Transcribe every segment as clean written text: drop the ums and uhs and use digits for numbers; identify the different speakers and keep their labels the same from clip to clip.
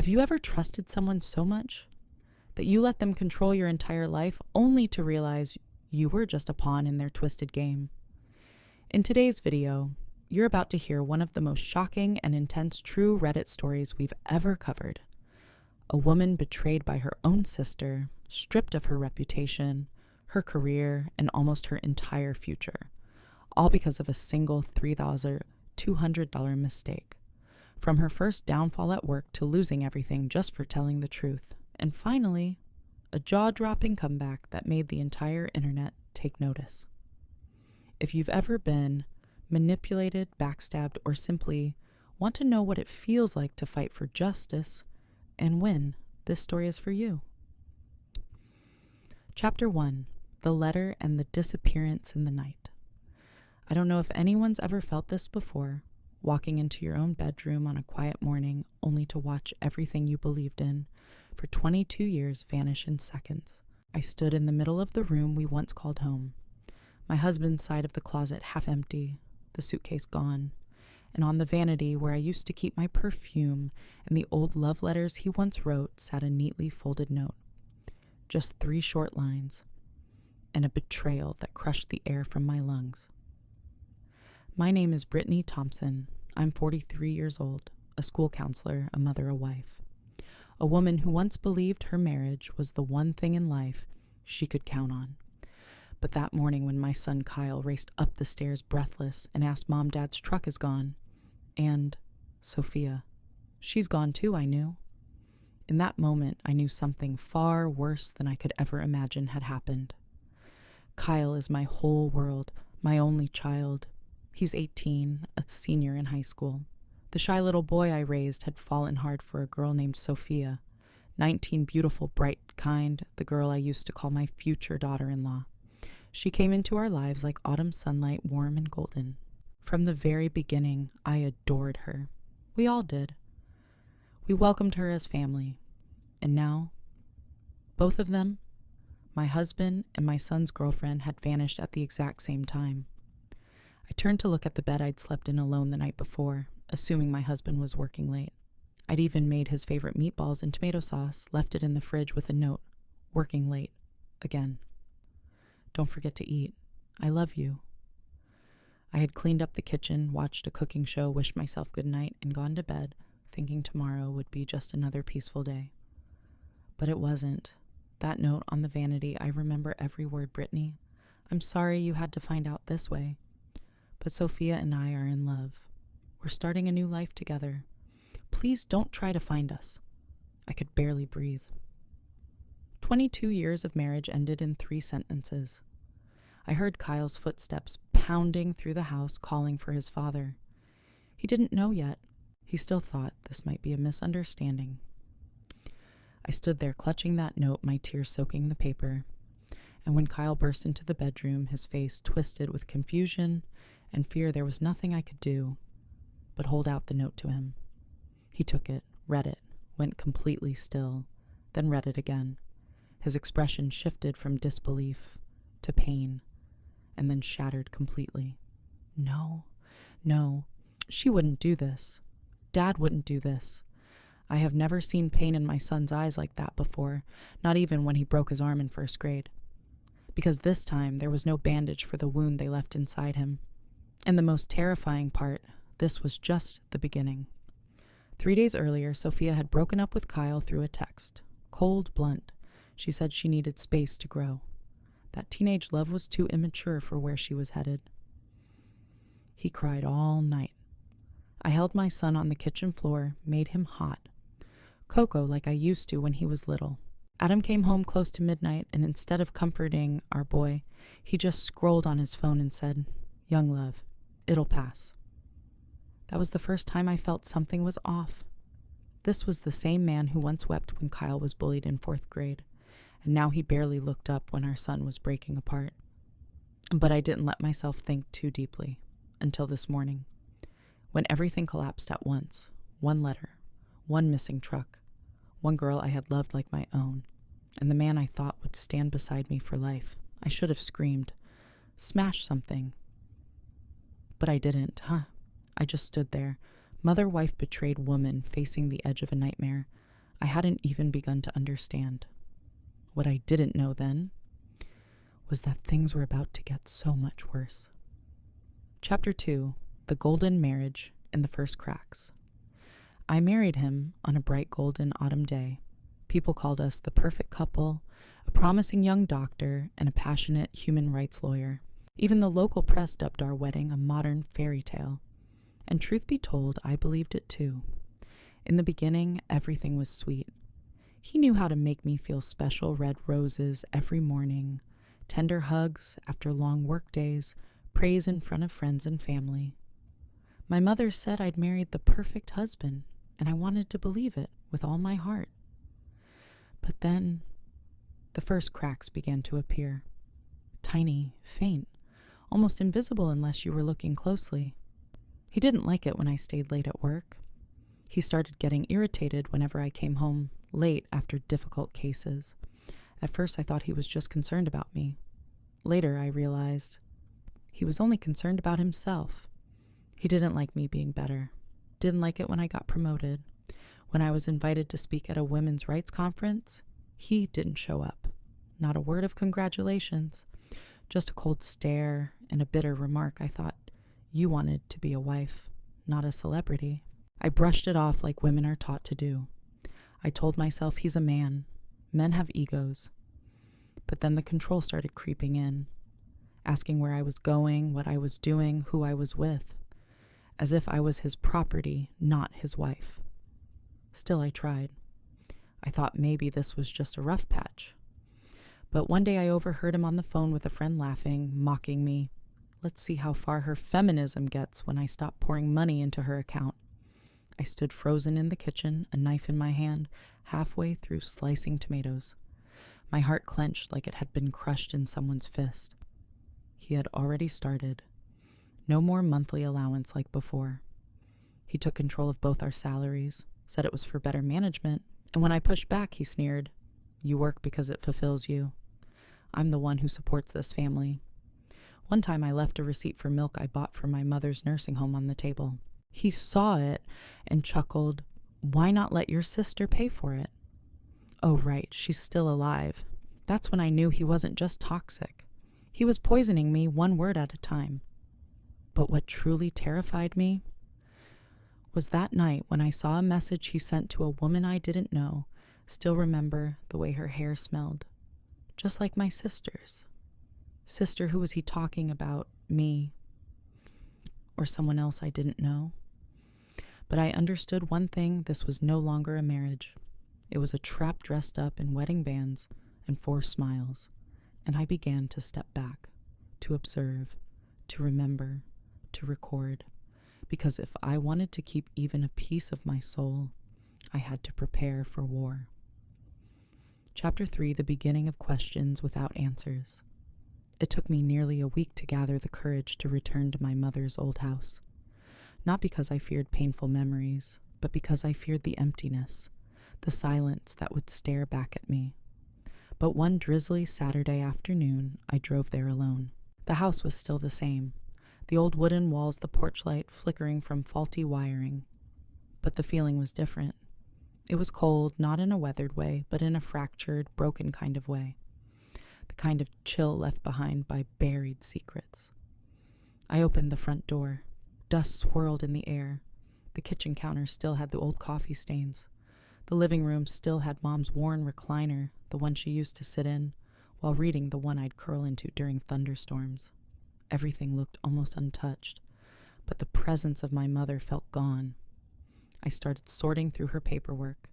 Speaker 1: Have you ever trusted someone so much that you let them control your entire life only to realize you were just a pawn in their twisted game? In today's video, you're about to hear one of the most shocking and intense true Reddit stories we've ever covered. A woman betrayed by her own sister, stripped of her reputation, her career, and almost her entire future, all because of a single $3,200 mistake. From her first downfall at work to losing everything just for telling the truth. And finally, a jaw-dropping comeback that made the entire internet take notice. If you've ever been manipulated, backstabbed, or simply want to know what it feels like to fight for justice and win, this story is for you. Chapter 1. The Letter and the Disappearance in the Night. I don't know if anyone's ever felt this before, walking into your own bedroom on a quiet morning only to watch everything you believed in for 22 years vanish in seconds. I stood in the middle of the room we once called home, my husband's side of the closet half empty, the suitcase gone, and on the vanity where I used to keep my perfume and the old love letters he once wrote sat a neatly folded note. Just 3 short lines, and a betrayal that crushed the air from my lungs. My name is Brittany Thompson. I'm 43 years old, a school counselor, a mother, a wife. A woman who once believed her marriage was the one thing in life she could count on. But that morning when my son Kyle raced up the stairs breathless and asked Mom, Dad's truck is gone. And Sophia. She's gone too, I knew. In that moment, I knew something far worse than I could ever imagine had happened. Kyle is my whole world, my only child. He's 18, a senior in high school. The shy little boy I raised had fallen hard for a girl named Sophia, 19, beautiful, bright, kind, the girl I used to call my future daughter-in-law. She came into our lives like autumn sunlight, warm and golden. From the very beginning, I adored her. We all did. We welcomed her as family. And now, both of them, my husband and my son's girlfriend, had vanished at the exact same time. I turned to look at the bed I'd slept in alone the night before, assuming my husband was working late. I'd even made his favorite meatballs and tomato sauce, left it in the fridge with a note, working late, again. Don't forget to eat. I love you. I had cleaned up the kitchen, watched a cooking show, wished myself good night, and gone to bed, thinking tomorrow would be just another peaceful day. But it wasn't. That note on the vanity, I remember every word, Brittany. I'm sorry you had to find out this way. But Sophia and I are in love. We're starting a new life together. Please don't try to find us. I could barely breathe. 22 years of marriage ended in 3 sentences. I heard Kyle's footsteps pounding through the house, calling for his father. He didn't know yet. He still thought this might be a misunderstanding. I stood there clutching that note, my tears soaking the paper. And when Kyle burst into the bedroom, his face twisted with confusion and fear, there was nothing I could do but hold out the note to him. He took it, read it, went completely still, then read it again. His expression shifted from disbelief to pain, and then shattered completely. No, she wouldn't do this. Dad wouldn't do this. I have never seen pain in my son's eyes like that before, not even when he broke his arm in 1st grade. Because this time there was no bandage for the wound they left inside him. And the most terrifying part, this was just the beginning. 3 days earlier, Sophia had broken up with Kyle through a text. Cold, blunt. She said she needed space to grow. That teenage love was too immature for where she was headed. He cried all night. I held my son on the kitchen floor, made him hot. Cocoa like I used to when he was little. Adam came home close to midnight, and instead of comforting our boy, he just scrolled on his phone and said, "Young love, it'll pass." That was the first time I felt something was off. This was the same man who once wept when Kyle was bullied in 4th grade, and now he barely looked up when our son was breaking apart. But I didn't let myself think too deeply until this morning, when everything collapsed at once. 1 letter, 1 missing truck, 1 girl I had loved like my own, and the man I thought would stand beside me for life. I should have screamed, smashed something. But I didn't, I just stood there, mother-wife betrayed woman facing the edge of a nightmare, I hadn't even begun to understand. What I didn't know then was that things were about to get so much worse. Chapter 2, The Golden Marriage and the First Cracks. I married him on a bright golden autumn day. People called us the perfect couple, a promising young doctor, and a passionate human rights lawyer. Even the local press dubbed our wedding a modern fairy tale. And truth be told, I believed it too. In the beginning, everything was sweet. He knew how to make me feel special red roses every morning, tender hugs after long work days, praise in front of friends and family. My mother said I'd married the perfect husband, and I wanted to believe it with all my heart. But then, the first cracks began to appear. Tiny, faint, almost invisible unless you were looking closely. He didn't like it when I stayed late at work. He started getting irritated whenever I came home late after difficult cases. At first I thought he was just concerned about me. Later I realized he was only concerned about himself. He didn't like me being better. Didn't like it when I got promoted. When I was invited to speak at a women's rights conference, he didn't show up. Not a word of congratulations. Just a cold stare and a bitter remark. I thought, you wanted to be a wife, not a celebrity. I brushed it off like women are taught to do. I told myself he's a man. Men have egos. But then the control started creeping in, asking where I was going, what I was doing, who I was with, as if I was his property, not his wife. Still, I tried. I thought maybe this was just a rough patch. But one day I overheard him on the phone with a friend laughing, mocking me. Let's see how far her feminism gets when I stop pouring money into her account. I stood frozen in the kitchen, a knife in my hand, halfway through slicing tomatoes. My heart clenched like it had been crushed in someone's fist. He had already started. No more monthly allowance like before. He took control of both our salaries, said it was for better management, and when I pushed back, he sneered, "You work because it fulfills you. I'm the one who supports this family." One time I left a receipt for milk I bought for my mother's nursing home on the table. He saw it and chuckled, "Why not let your sister pay for it?" Oh, right, she's still alive. That's when I knew he wasn't just toxic. He was poisoning me one word at a time. But what truly terrified me was that night when I saw a message he sent to a woman I didn't know, still remember the way her hair smelled. Just like my sister's. Sister, who was he talking about? Me? Or someone else I didn't know? But I understood one thing: this was no longer a marriage. It was a trap dressed up in wedding bands and forced smiles. And I began to step back, to observe, to remember, to record. Because if I wanted to keep even a piece of my soul, I had to prepare for war. Chapter 3, The Beginning of Questions Without Answers. It took me nearly a week to gather the courage to return to my mother's old house. Not because I feared painful memories, but because I feared the emptiness, the silence that would stare back at me. But one drizzly Saturday afternoon, I drove there alone. The house was still the same, the old wooden walls, the porch light flickering from faulty wiring. But the feeling was different. It was cold, not in a weathered way, but in a fractured, broken kind of way. The kind of chill left behind by buried secrets. I opened the front door. Dust swirled in the air. The kitchen counter still had the old coffee stains. The living room still had Mom's worn recliner, the one she used to sit in, while reading the one I'd curl into during thunderstorms. Everything looked almost untouched, but the presence of my mother felt gone. I started sorting through her paperwork.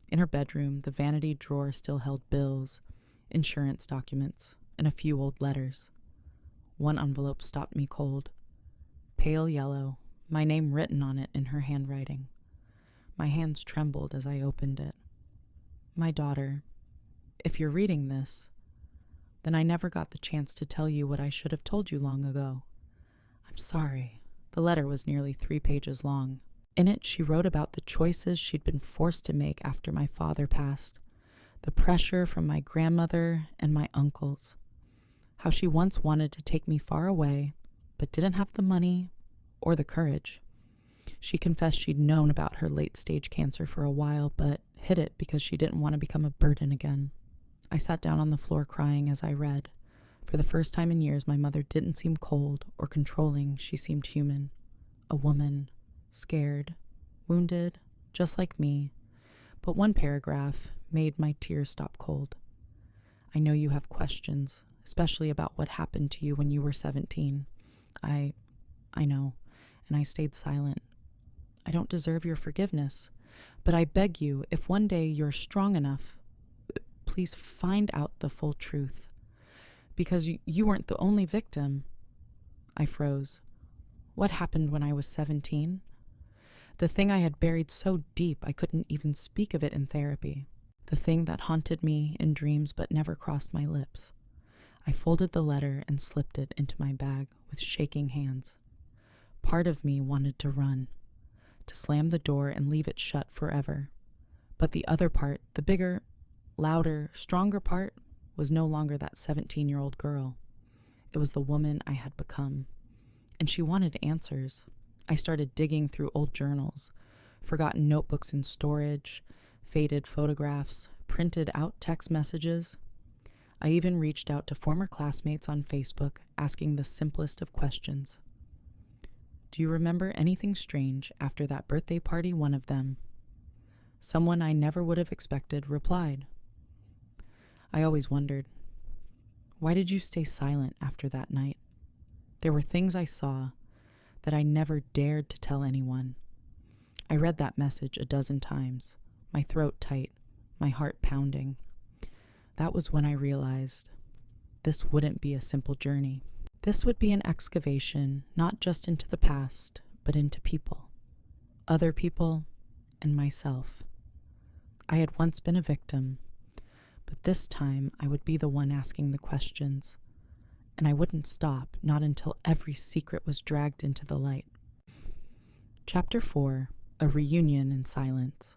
Speaker 1: In her bedroom, the vanity drawer still held bills, insurance documents, and a few old letters. One envelope stopped me cold. Pale yellow, my name written on it in her handwriting. My hands trembled as I opened it. My daughter, if you're reading this, then I never got the chance to tell you what I should have told you long ago. I'm sorry. The letter was nearly 3 pages long. In it, she wrote about the choices she'd been forced to make after my father passed, the pressure from my grandmother and my uncles, how she once wanted to take me far away, but didn't have the money or the courage. She confessed she'd known about her late-stage cancer for a while, but hid it because she didn't want to become a burden again. I sat down on the floor crying as I read. For the first time in years, my mother didn't seem cold or controlling. She seemed human. A woman. Scared. Wounded. Just like me. But one paragraph made my tears stop cold. I know you have questions, especially about what happened to you when you were 17. I know, and I stayed silent. I don't deserve your forgiveness, but I beg you, if one day you're strong enough, please find out the full truth. Because you weren't the only victim. I froze. What happened when I was 17? The thing I had buried so deep I couldn't even speak of it in therapy. The thing that haunted me in dreams but never crossed my lips. I folded the letter and slipped it into my bag with shaking hands. Part of me wanted to run, to slam the door and leave it shut forever. But the other part, the bigger, louder, stronger part, was no longer that 17-year-old girl. It was the woman I had become. And she wanted answers. I started digging through old journals, forgotten notebooks in storage, faded photographs, printed out text messages. I even reached out to former classmates on Facebook, asking the simplest of questions. Do you remember anything strange after that birthday party? One of them, someone I never would have expected, replied. I always wondered, why did you stay silent after that night? There were things I saw that I never dared to tell anyone. I read that message a dozen times, my throat tight, my heart pounding. That was when I realized this wouldn't be a simple journey. This would be an excavation, not just into the past, but into people, other people, and myself. I had once been a victim, but this time I would be the one asking the questions, and I wouldn't stop, not until every secret was dragged into the light. Chapter 4, A Reunion in Silence.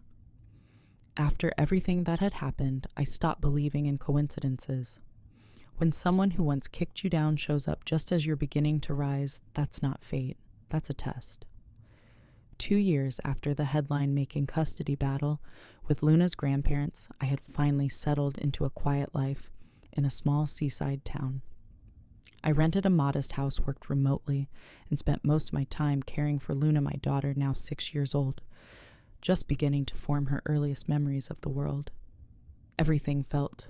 Speaker 1: After everything that had happened, I stopped believing in coincidences. When someone who once kicked you down shows up just as you're beginning to rise, that's not fate, that's a test. 2 years after the headline-making custody battle with Luna's grandparents, I had finally settled into a quiet life in a small seaside town. I rented a modest house, worked remotely, and spent most of my time caring for Luna, my daughter, now 6 years old, just beginning to form her earliest memories of the world. Everything felt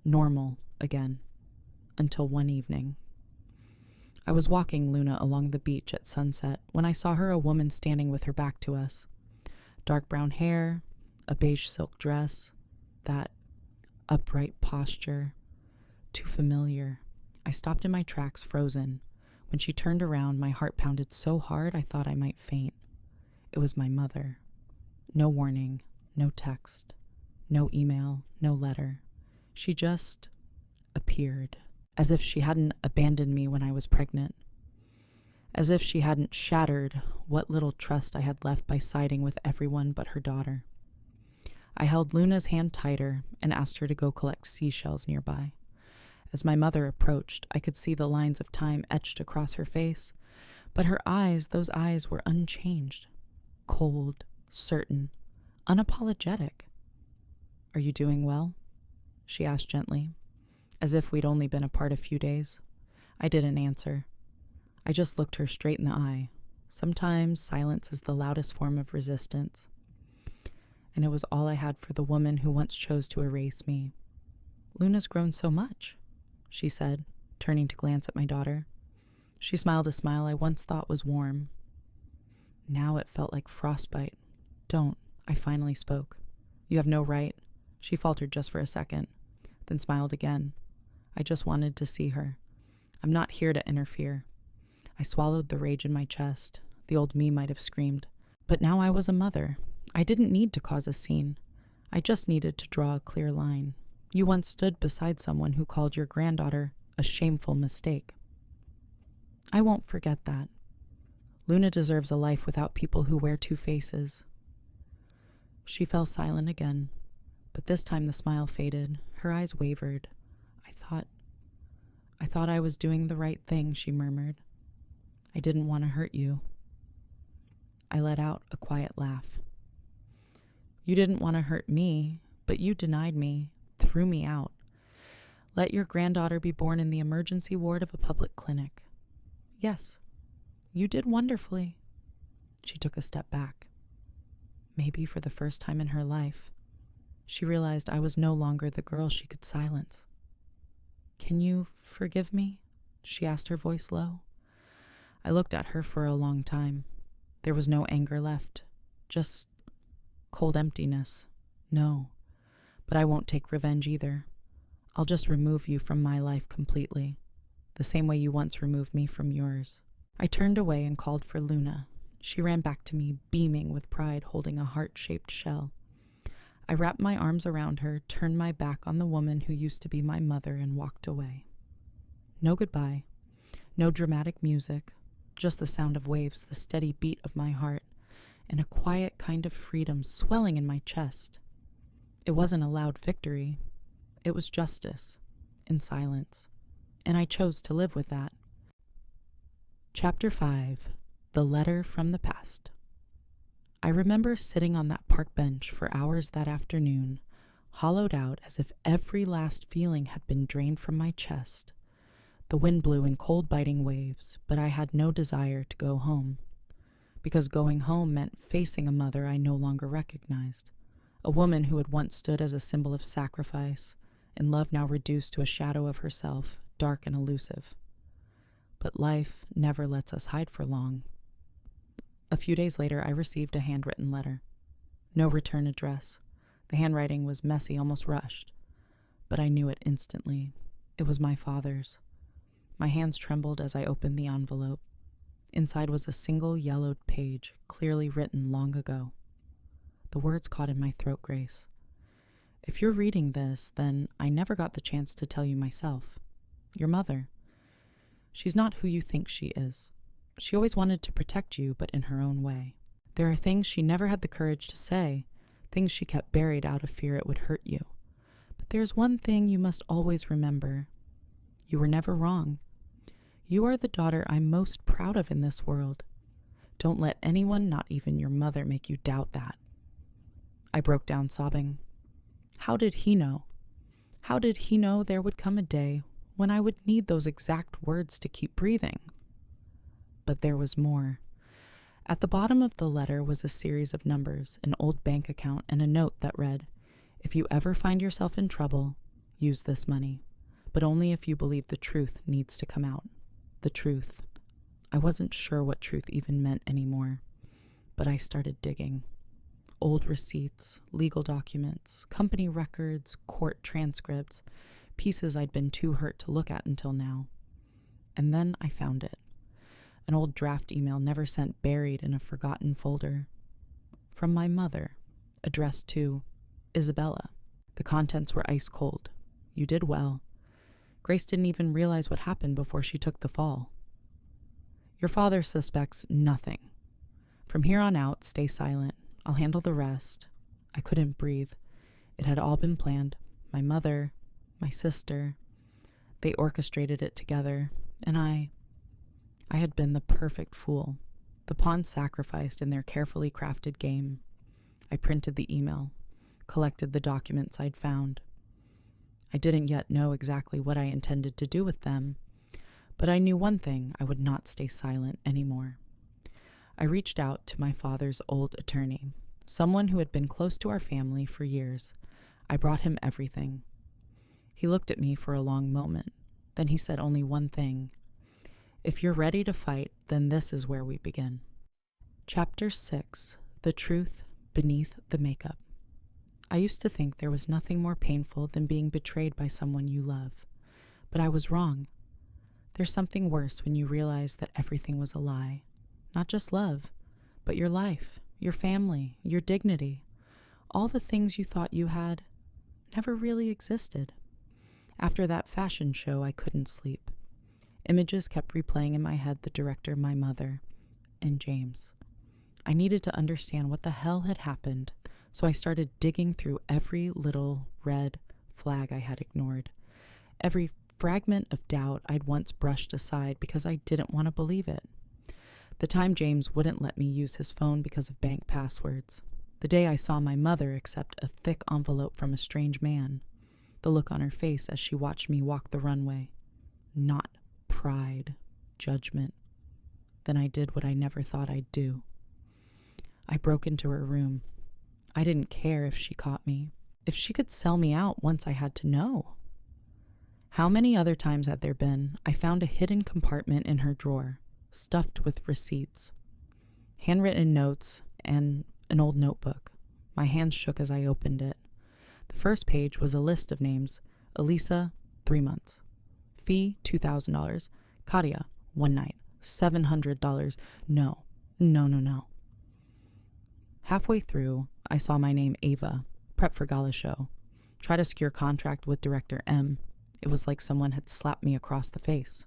Speaker 1: normal again, until one evening. I was walking Luna along the beach at sunset when I saw her, a woman standing with her back to us. Dark brown hair, a beige silk dress, that upright posture, too familiar. I stopped in my tracks, frozen. When she turned around, my heart pounded so hard I thought I might faint. It was my mother. No warning, no text, no email, no letter. She just appeared, as if she hadn't abandoned me when I was pregnant, as if she hadn't shattered what little trust I had left by siding with everyone but her daughter. I held Luna's hand tighter and asked her to go collect seashells nearby. As my mother approached, I could see the lines of time etched across her face, but her eyes, those eyes were unchanged, cold, certain, unapologetic. Are you doing well? She asked gently, as if we'd only been apart a few days. I didn't answer. I just looked her straight in the eye. Sometimes silence is the loudest form of resistance. And it was all I had for the woman who once chose to erase me. Luna's grown so much, she said, turning to glance at my daughter. She smiled a smile I once thought was warm. Now it felt like frostbite. Don't, I finally spoke. You have no right. She faltered just for a second, then smiled again. I just wanted to see her. I'm not here to interfere. I swallowed the rage in my chest. The old me might have screamed. But now I was a mother. I didn't need to cause a scene. I just needed to draw a clear line. You once stood beside someone who called your granddaughter a shameful mistake. I won't forget that. Luna deserves a life without people who wear two faces. She fell silent again, but this time the smile faded. Her eyes wavered. I thought I was doing the right thing, she murmured. I didn't want to hurt you. I let out a quiet laugh. You didn't want to hurt me, but you denied me, threw me out. Let your granddaughter be born in the emergency ward of a public clinic. Yes, you did wonderfully. She took a step back. Maybe for the first time in her life, she realized I was no longer the girl she could silence. Can you forgive me? She asked, her voice low. I looked at her for a long time. There was no anger left, just cold emptiness. No, but I won't take revenge either. I'll just remove you from my life completely, the same way you once removed me from yours. I turned away and called for Luna. She ran back to me, beaming with pride, holding a heart-shaped shell. I wrapped my arms around her, turned my back on the woman who used to be my mother, and walked away. No goodbye, no dramatic music, just the sound of waves, the steady beat of my heart, and a quiet kind of freedom swelling in my chest. It wasn't a loud victory. It was justice, in silence, and I chose to live with that. Chapter 5. The Letter from the Past. I remember sitting on that park bench for hours that afternoon, hollowed out as if every last feeling had been drained from my chest. The wind blew in cold biting waves, but I had no desire to go home, because going home meant facing a mother I no longer recognized, a woman who had once stood as a symbol of sacrifice, and love now reduced to a shadow of herself, dark and elusive. But life never lets us hide for long. A few days later, I received a handwritten letter. No return address. The handwriting was messy, almost rushed. But I knew it instantly. It was my father's. My hands trembled as I opened the envelope. Inside was a single yellowed page, clearly written long ago. The words caught in my throat, Grace. If you're reading this, then I never got the chance to tell you myself. Your mother. She's not who you think she is. She always wanted to protect you, but in her own way. There are things she never had the courage to say, things she kept buried out of fear it would hurt you. But there's one thing you must always remember. You were never wrong. You are the daughter I'm most proud of in this world. Don't let anyone, not even your mother, make you doubt that. I broke down sobbing. How did he know? How did he know there would come a day when I would need those exact words to keep breathing? But there was more. At the bottom of the letter was a series of numbers, an old bank account, and a note that read, "If you ever find yourself in trouble, use this money, but only if you believe the truth needs to come out." The truth. I wasn't sure what truth even meant anymore, but I started digging. Old receipts, legal documents, company records, court transcripts, pieces I'd been too hurt to look at until now. And then I found it. An old draft email never sent, buried in a forgotten folder. From my mother, addressed to Isabella. The contents were ice cold. You did well. Grace didn't even realize what happened before she took the fall. Your father suspects nothing. From here on out, stay silent. I'll handle the rest. I couldn't breathe. It had all been planned. My mother, my sister. They orchestrated it together, and I had been the perfect fool, the pawn sacrificed in their carefully crafted game. I printed the email, collected the documents I'd found. I didn't yet know exactly what I intended to do with them, but I knew one thing: I would not stay silent anymore. I reached out to my father's old attorney, someone who had been close to our family for years. I brought him everything. He looked at me for a long moment. Then he said only one thing: "If you're ready to fight, then this is where we begin." Chapter 6. The Truth Beneath the Makeup. I used to think there was nothing more painful than being betrayed by someone you love, but I was wrong. There's something worse when you realize that everything was a lie. Not just love, but your life, your family, your dignity. All the things you thought you had never really existed. After that fashion show, I couldn't sleep. Images kept replaying in my head: the director, my mother, and James. I needed to understand what the hell had happened, so I started digging through every little red flag I had ignored, every fragment of doubt I'd once brushed aside because I didn't want to believe it. The time James wouldn't let me use his phone because of bank passwords. The day I saw my mother accept a thick envelope from a strange man. The look on her face as she watched me walk the runway. Not pride, judgment. Then I did what I never thought I'd do. I broke into her room. I didn't care if she caught me. If she could sell me out once I had to know. How many other times had there been? I found a hidden compartment in her drawer, stuffed with receipts, handwritten notes, and an old notebook. My hands shook as I opened it. The first page was a list of names. Elisa, 3 months. Fee, $2,000. Katia, 1 night. $700. No. Halfway through, I saw my name Ava. Prep for gala show. Try to secure contract with director M. It was like someone had slapped me across the face.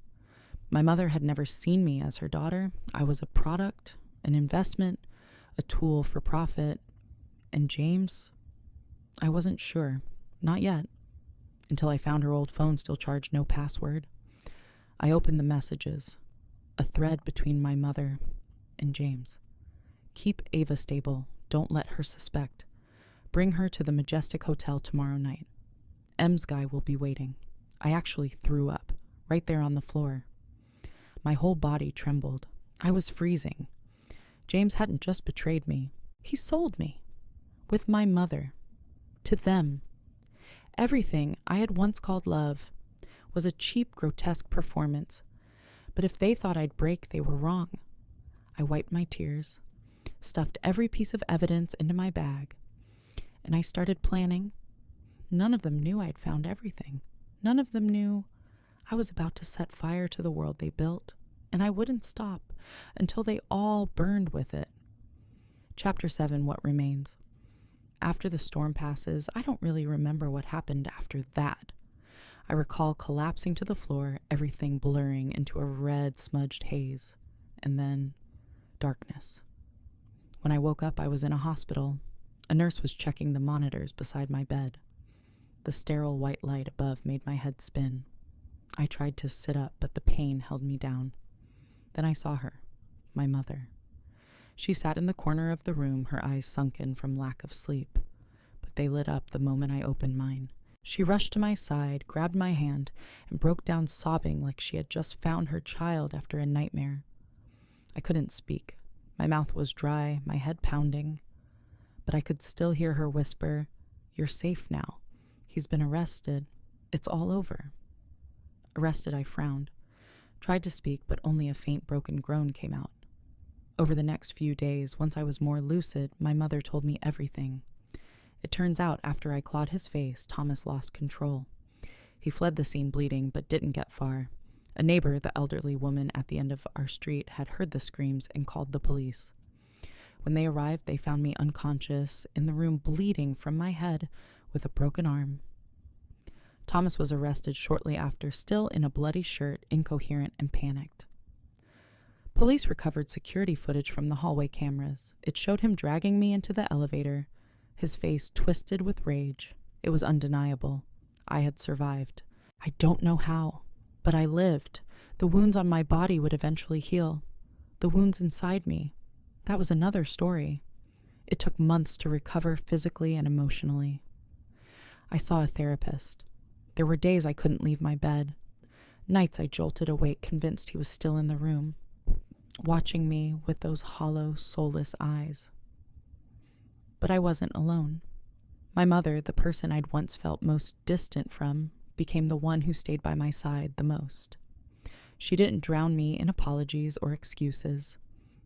Speaker 1: My mother had never seen me as her daughter. I was a product, an investment, a tool for profit. And James? I wasn't sure. Not yet. Until I found her old phone still charged no password. I opened the messages. A thread between my mother and James. Keep Ava stable. Don't let her suspect. Bring her to the Majestic Hotel tomorrow night. M's guy will be waiting. I actually threw up, right there on the floor. My whole body trembled. I was freezing. James hadn't just betrayed me. He sold me. With my mother. To them. Everything I had once called love was a cheap, grotesque performance. But if they thought I'd break, they were wrong. I wiped my tears, stuffed every piece of evidence into my bag, and I started planning. None of them knew I'd found everything. None of them knew I was about to set fire to the world they built, and I wouldn't stop until they all burned with it. Chapter 7, What Remains. After the storm passes, I don't really remember what happened after that. I recall collapsing to the floor, everything blurring into a red, smudged haze, and then darkness. When I woke up, I was in a hospital. A nurse was checking the monitors beside my bed. The sterile white light above made my head spin. I tried to sit up, but the pain held me down. Then I saw her, my mother. She sat in the corner of the room, her eyes sunken from lack of sleep, but they lit up the moment I opened mine. She rushed to my side, grabbed my hand, and broke down sobbing like she had just found her child after a nightmare. I couldn't speak. My mouth was dry, my head pounding, but I could still hear her whisper, "You're safe now. He's been arrested. It's all over." Arrested, I frowned. Tried to speak, but only a faint broken groan came out. Over the next few days, once I was more lucid, my mother told me everything. It turns out, after I clawed his face, Thomas lost control. He fled the scene bleeding, but didn't get far. A neighbor, the elderly woman at the end of our street, had heard the screams and called the police. When they arrived, they found me unconscious, in the room bleeding from my head, with a broken arm. Thomas was arrested shortly after, still in a bloody shirt, incoherent and panicked. Police recovered security footage from the hallway cameras. It showed him dragging me into the elevator, his face twisted with rage. It was undeniable. I had survived. I don't know how, but I lived. The wounds on my body would eventually heal. The wounds inside me, that was another story. It took months to recover physically and emotionally. I saw a therapist. There were days I couldn't leave my bed. Nights I jolted awake, convinced he was still in the room, watching me with those hollow, soulless eyes. But I wasn't alone. My mother, the person I'd once felt most distant from, became the one who stayed by my side the most. She didn't drown me in apologies or excuses.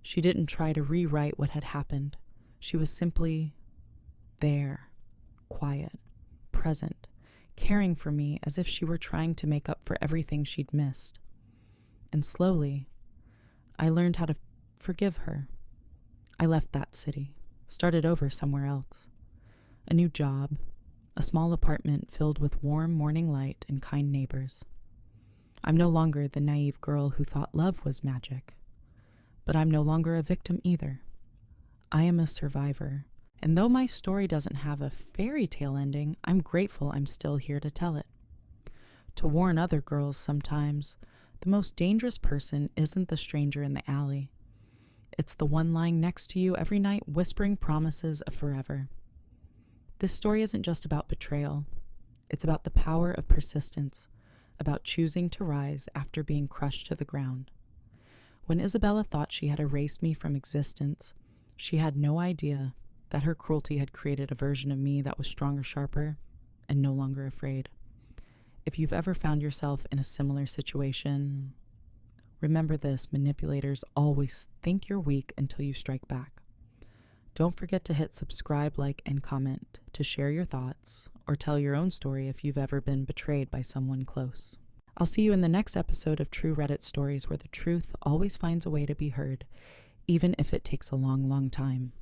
Speaker 1: She didn't try to rewrite what had happened. She was simply there, quiet, present, caring for me as if she were trying to make up for everything she'd missed. And slowly, I learned how to forgive her. I left that city, started over somewhere else. A new job, a small apartment filled with warm morning light and kind neighbors. I'm no longer the naive girl who thought love was magic, but I'm no longer a victim either. I am a survivor, and though my story doesn't have a fairy tale ending, I'm grateful I'm still here to tell it. To warn other girls sometimes, the most dangerous person isn't the stranger in the alley. It's the one lying next to you every night, whispering promises of forever. This story isn't just about betrayal. It's about the power of persistence, about choosing to rise after being crushed to the ground. When Isabella thought she had erased me from existence, she had no idea that her cruelty had created a version of me that was stronger, sharper, and no longer afraid. If you've ever found yourself in a similar situation, remember this: manipulators always think you're weak until you strike back. Don't forget to hit subscribe, like, and comment to share your thoughts or tell your own story if you've ever been betrayed by someone close. I'll see you in the next episode of True Reddit Stories, where the truth always finds a way to be heard, even if it takes a long, long time.